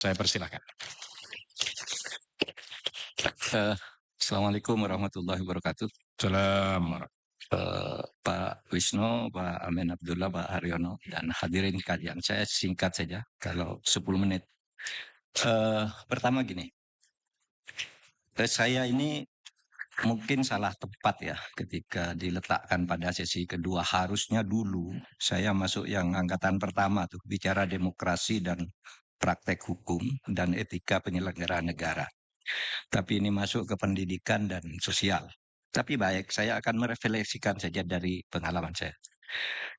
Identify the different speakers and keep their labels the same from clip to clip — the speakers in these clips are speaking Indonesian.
Speaker 1: Saya persilakan. Assalamualaikum warahmatullahi wabarakatuh. Salam. Pak Wisnu, Pak Amin Abdullah, Pak Haryono, dan hadirin sekalian. Saya singkat saja, kalau 10 menit. Pertama gini, saya ini mungkin salah tepat ya ketika diletakkan pada sesi kedua. Harusnya dulu saya masuk yang angkatan pertama tuh, bicara demokrasi dan praktek hukum dan etika penyelenggaraan negara. Tapi ini masuk ke pendidikan dan sosial. Tapi baik, saya akan merefleksikan saja dari pengalaman saya.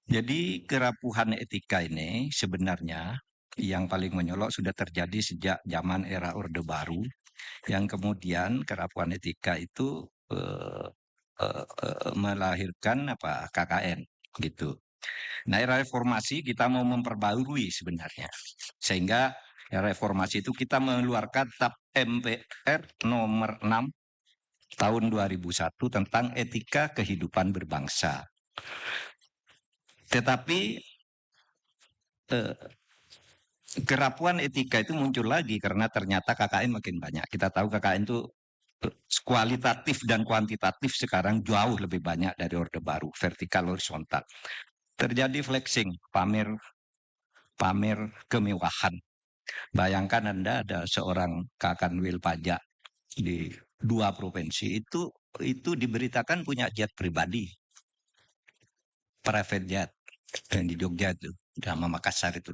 Speaker 1: Jadi kerapuhan etika ini sebenarnya yang paling menyolok sudah terjadi sejak zaman era Orde Baru, yang kemudian kerapuhan etika itu melahirkan KKN gitu. Nah, era reformasi kita mau memperbarui sebenarnya, sehingga era reformasi itu kita mengeluarkan TAP MPR nomor 6 tahun 2001 tentang etika kehidupan berbangsa. Tetapi kerapuhan etika itu muncul lagi karena ternyata KKN makin banyak. Kita tahu KKN itu kualitatif dan kuantitatif sekarang jauh lebih banyak dari Orde Baru, vertikal horizontal. Terjadi flexing, pamer kemewahan. Bayangkan Anda ada seorang Kakanwil pajak di 2 provinsi itu diberitakan punya jet pribadi, private jet yang di Jogja itu, sama Makassar itu.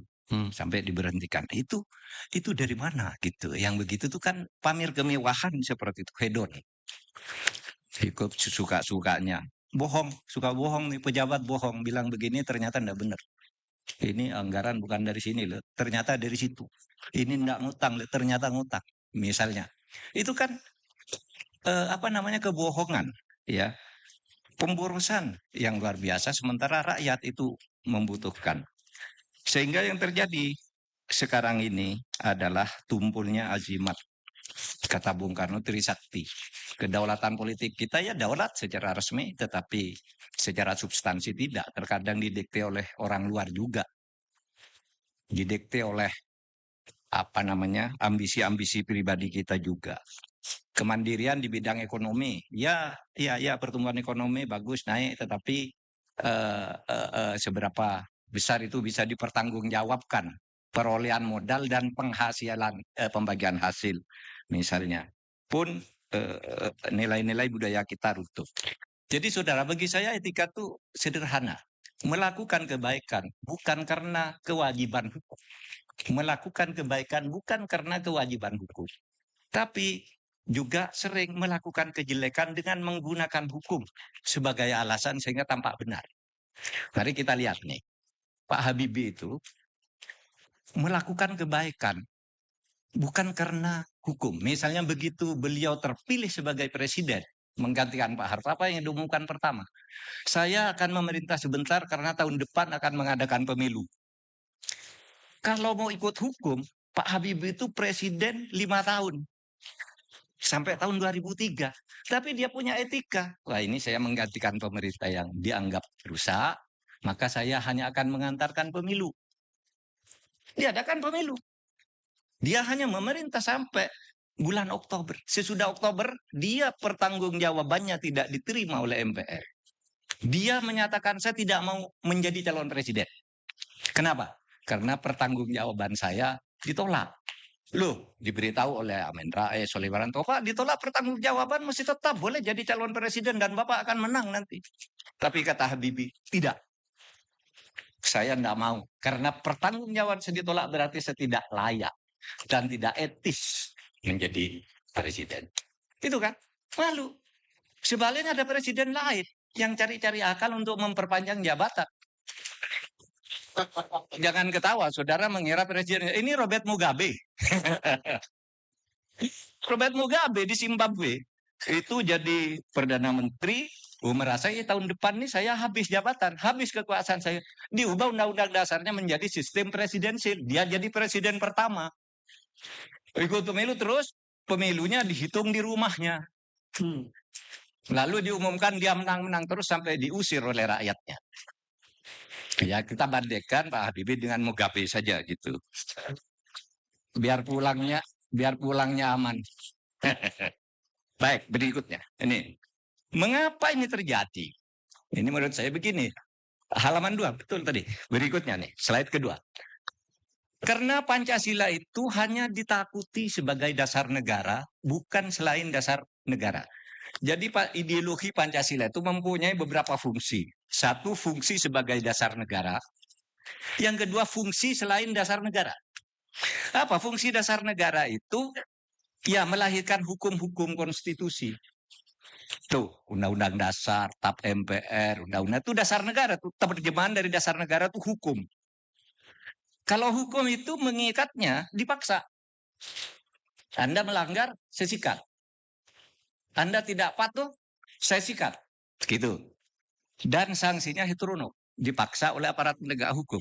Speaker 1: Sampai diberhentikan. Itu dari mana gitu? Yang begitu tuh kan pamer kemewahan seperti itu, hedon. Ikut suka-sukanya. Bohong, suka bohong nih, pejabat bohong, bilang begini ternyata enggak benar. Ini anggaran bukan dari sini loh, ternyata dari situ. Ini enggak ngutang, ternyata ngutang. Misalnya. Itu kan kebohongan, ya. Pemborosan yang luar biasa sementara rakyat itu membutuhkan. Sehingga yang terjadi sekarang ini adalah tumpulnya azimat, kata Bung Karno, Trisakti. Kedaulatan politik kita ya daulat secara resmi, tetapi secara substansi tidak. Terkadang didikte oleh orang luar juga. Didikte oleh ambisi-ambisi pribadi kita juga. Kemandirian di bidang ekonomi, ya pertumbuhan ekonomi bagus naik, tetapi seberapa besar itu bisa dipertanggungjawabkan perolehan modal dan penghasilan, pembagian hasil misalnya, pun nilai-nilai budaya kita runtuh. Jadi saudara, bagi saya etika itu sederhana, melakukan kebaikan bukan karena kewajiban hukum, melakukan kebaikan bukan karena kewajiban hukum, tapi juga sering melakukan kejelekan dengan menggunakan hukum sebagai alasan sehingga tampak benar. Mari kita lihat nih, Pak Habibie itu melakukan kebaikan bukan karena hukum. Misalnya begitu beliau terpilih sebagai presiden menggantikan Pak Harto, apa yang diumumkan pertama? Saya akan memerintah sebentar karena tahun depan akan mengadakan pemilu. Kalau mau ikut hukum, Pak Habibie itu presiden 5 tahun. Sampai tahun 2003. Tapi dia punya etika. Wah, ini saya menggantikan pemerintah yang dianggap rusak, maka saya hanya akan mengantarkan pemilu. Diadakan pemilu. Dia hanya memerintah sampai bulan Oktober. Sesudah Oktober, dia pertanggungjawabannya tidak diterima oleh MPR. Dia menyatakan saya tidak mau menjadi calon presiden. Kenapa? Karena pertanggungjawaban saya ditolak. Loh, diberitahu oleh Amin Rais, oleh Wiranto, Pak, ditolak pertanggungjawaban masih tetap boleh jadi calon presiden dan Bapak akan menang nanti. Tapi kata Habibie, tidak. Saya tidak mau. Karena pertanggungjawaban saya ditolak berarti saya tidak layak dan tidak etis menjadi presiden. Itu kan? Lalu, sebaliknya ada presiden lain yang cari-cari akal untuk memperpanjang jabatan. Jangan ketawa, saudara mengira presiden ini Robert Mugabe. Robert Mugabe di Zimbabwe itu jadi perdana menteri, merasa tahun depan nih saya habis jabatan, habis kekuasaan saya. Diubah undang-undang dasarnya menjadi sistem presidensil. Dia jadi presiden pertama. Ikut pemilu terus, pemilunya dihitung di rumahnya. Lalu diumumkan dia menang-menang terus sampai diusir oleh rakyatnya. Ya, kita bandingkan Pak Habibie dengan Mugabe saja gitu. biar pulangnya aman. Baik, berikutnya. Ini. Mengapa ini terjadi? Ini menurut saya begini. Halaman 2, betul tadi. Berikutnya nih, slide kedua. Karena Pancasila itu hanya ditakuti sebagai dasar negara, bukan selain dasar negara. Jadi ideologi Pancasila itu mempunyai beberapa fungsi. Satu, fungsi sebagai dasar negara. Yang kedua, fungsi selain dasar negara. Apa fungsi dasar negara itu? Ya, melahirkan hukum-hukum konstitusi. Tuh, undang-undang dasar, TAP MPR, undang-undang itu dasar negara. Tuh, terjemahan dari dasar negara itu hukum. Kalau hukum itu mengikatnya dipaksa. Anda melanggar, saya sikat. Anda tidak patuh, saya sikat. Gitu. Dan sanksinya heteronom. Dipaksa oleh aparat penegak hukum.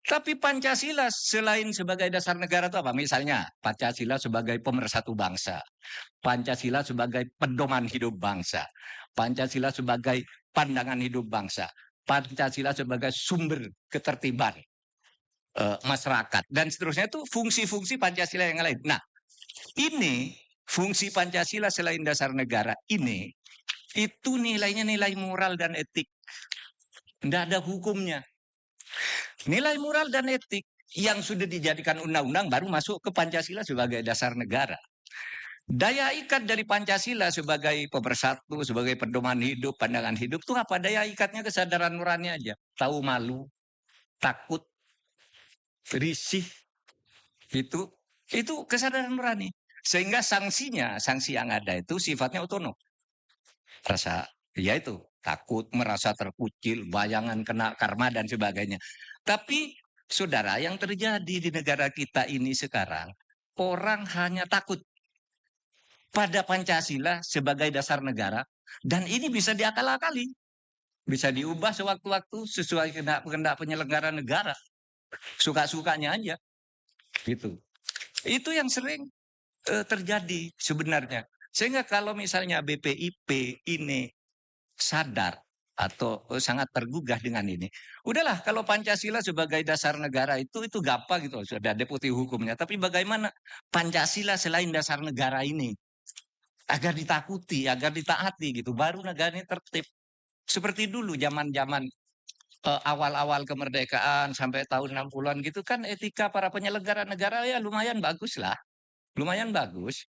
Speaker 1: Tapi Pancasila selain sebagai dasar negara itu apa? Misalnya Pancasila sebagai pemersatu bangsa. Pancasila sebagai pedoman hidup bangsa. Pancasila sebagai pandangan hidup bangsa. Pancasila sebagai sumber ketertiban masyarakat. Dan seterusnya itu fungsi-fungsi Pancasila yang lain. Nah, ini fungsi Pancasila selain dasar negara ini, itu nilainya nilai moral dan etik. Tidak ada hukumnya. Nilai moral dan etik yang sudah dijadikan undang-undang baru masuk ke Pancasila sebagai dasar negara. Daya ikat dari Pancasila sebagai pemersatu, sebagai pedoman hidup, pandangan hidup itu apa? Daya ikatnya kesadaran nurani aja. Tahu malu, takut, risih, itu kesadaran nurani. Sehingga sanksi yang ada itu sifatnya otonom. Rasa, ya itu, takut, merasa terkucil, bayangan kena karma dan sebagainya. Tapi saudara, yang terjadi di negara kita ini sekarang, orang hanya takut pada Pancasila sebagai dasar negara, dan ini bisa diakal-akali. Bisa diubah sewaktu-waktu sesuai kehendak penyelenggara negara. Suka-sukanya aja. Gitu. Itu yang sering terjadi sebenarnya. Sehingga kalau misalnya BPIP ini sadar atau sangat tergugah dengan ini, udahlah kalau Pancasila sebagai dasar negara itu gampang gitu, sudah deputi hukumnya. Tapi bagaimana Pancasila selain dasar negara ini agar ditakuti, agar ditaati gitu, baru negara ini tertib. Seperti dulu zaman-zaman awal-awal kemerdekaan sampai tahun 60-an gitu kan, etika para penyelenggara negara ya lumayan bagus lah, lumayan bagus.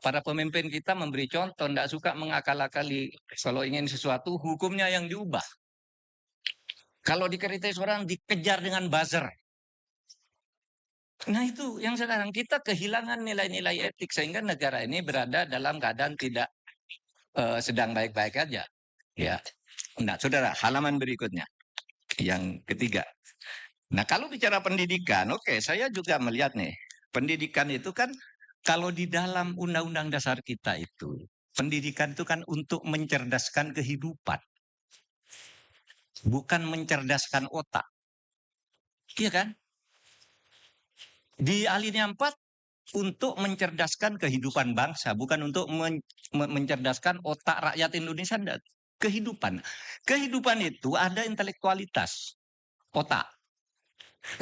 Speaker 1: Para pemimpin kita memberi contoh, tidak suka mengakal-akali. Kalau ingin sesuatu, hukumnya yang diubah. Kalau dikritik orang, dikejar dengan buzzer. Nah itu yang sekarang kita kehilangan nilai-nilai etik, sehingga negara ini berada dalam keadaan tidak sedang baik-baik aja. Ya, nah saudara, halaman berikutnya, yang ketiga. Nah kalau bicara pendidikan, oke, saya juga melihat nih, pendidikan itu kan kalau di dalam undang-undang dasar kita itu, pendidikan itu kan untuk mencerdaskan kehidupan. Bukan mencerdaskan otak. Iya kan? Di alinea 4, untuk mencerdaskan kehidupan bangsa. Bukan untuk mencerdaskan otak rakyat Indonesia. Kehidupan. Kehidupan itu ada intelektualitas, otak.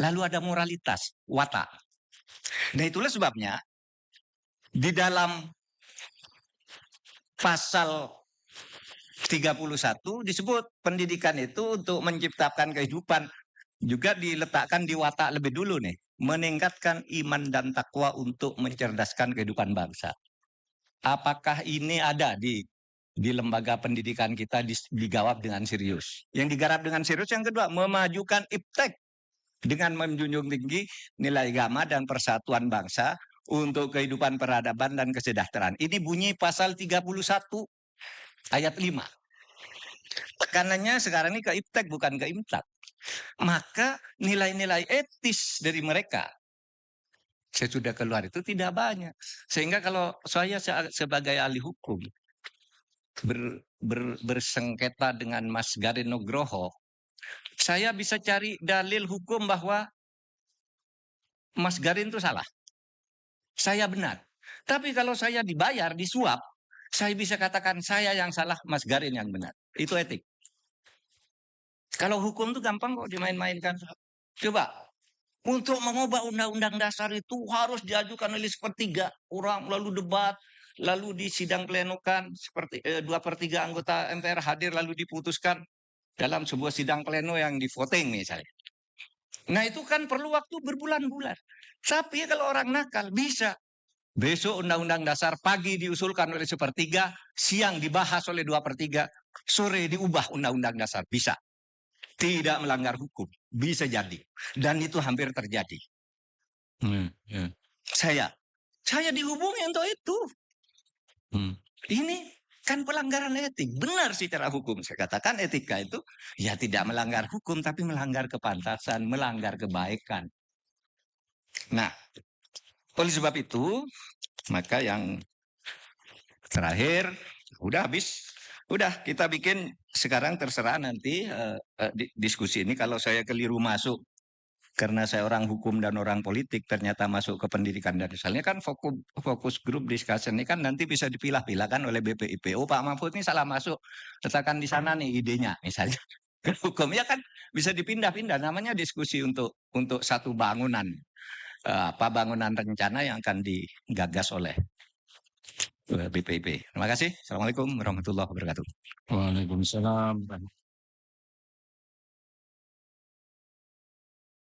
Speaker 1: Lalu ada moralitas, watak. Nah itulah sebabnya di dalam pasal 31 disebut pendidikan itu untuk menciptakan kehidupan, juga diletakkan di watak lebih dulu nih, meningkatkan iman dan takwa untuk mencerdaskan kehidupan bangsa. Apakah ini ada di lembaga pendidikan kita digawap dengan serius? Yang digarap dengan serius yang kedua, memajukan iptek dengan menjunjung tinggi nilai agama dan persatuan bangsa untuk kehidupan peradaban dan kesejahteraan. Ini bunyi pasal 31 ayat 5. Tekanannya sekarang ini ke iptek bukan ke imtak. Maka nilai-nilai etis dari mereka sesudah keluar itu tidak banyak. Sehingga kalau saya sebagai ahli hukum bersengketa dengan Mas Garin Nugroho, saya bisa cari dalil hukum bahwa Mas Garin itu salah. Saya benar. Tapi kalau saya dibayar, disuap, saya bisa katakan saya yang salah, Mas Garin yang benar. Itu etik. Kalau hukum itu gampang kok dimain-mainkan. Coba Untuk mengubah undang-undang dasar itu harus diajukan oleh sepertiga orang, lalu debat, lalu di sidang plenokan, seperti 2/3 anggota MPR hadir, lalu diputuskan dalam sebuah sidang pleno yang di voting misalnya. Nah itu kan perlu waktu berbulan-bulan. Tapi kalau orang nakal bisa. Besok undang-undang dasar pagi diusulkan oleh sepertiga, siang dibahas oleh 2/3, sore diubah undang-undang dasar. Bisa. Tidak melanggar hukum. Bisa jadi. Dan itu hampir terjadi. Saya dihubungi untuk itu. Ini kan pelanggaran etik. Benar secara hukum. Saya katakan etika itu ya tidak melanggar hukum, tapi melanggar kepantasan, melanggar kebaikan. Nah, oleh sebab itu, maka yang terakhir, udah habis. Udah, kita bikin sekarang terserah nanti diskusi ini. Kalau saya keliru masuk, karena saya orang hukum dan orang politik, ternyata masuk ke pendidikan dan misalnya kan fokus grup discussion ini kan nanti bisa dipilah-pilah kan oleh BPIP. Oh Pak Mahfud ini salah masuk, letakkan di sana nih idenya misalnya. Hukum ya kan bisa dipindah-pindah, namanya diskusi untuk satu bangunan, bangunan rencana yang akan digagas oleh BPIP. Terima kasih. Assalamualaikum warahmatullahi wabarakatuh.
Speaker 2: Waalaikumsalam.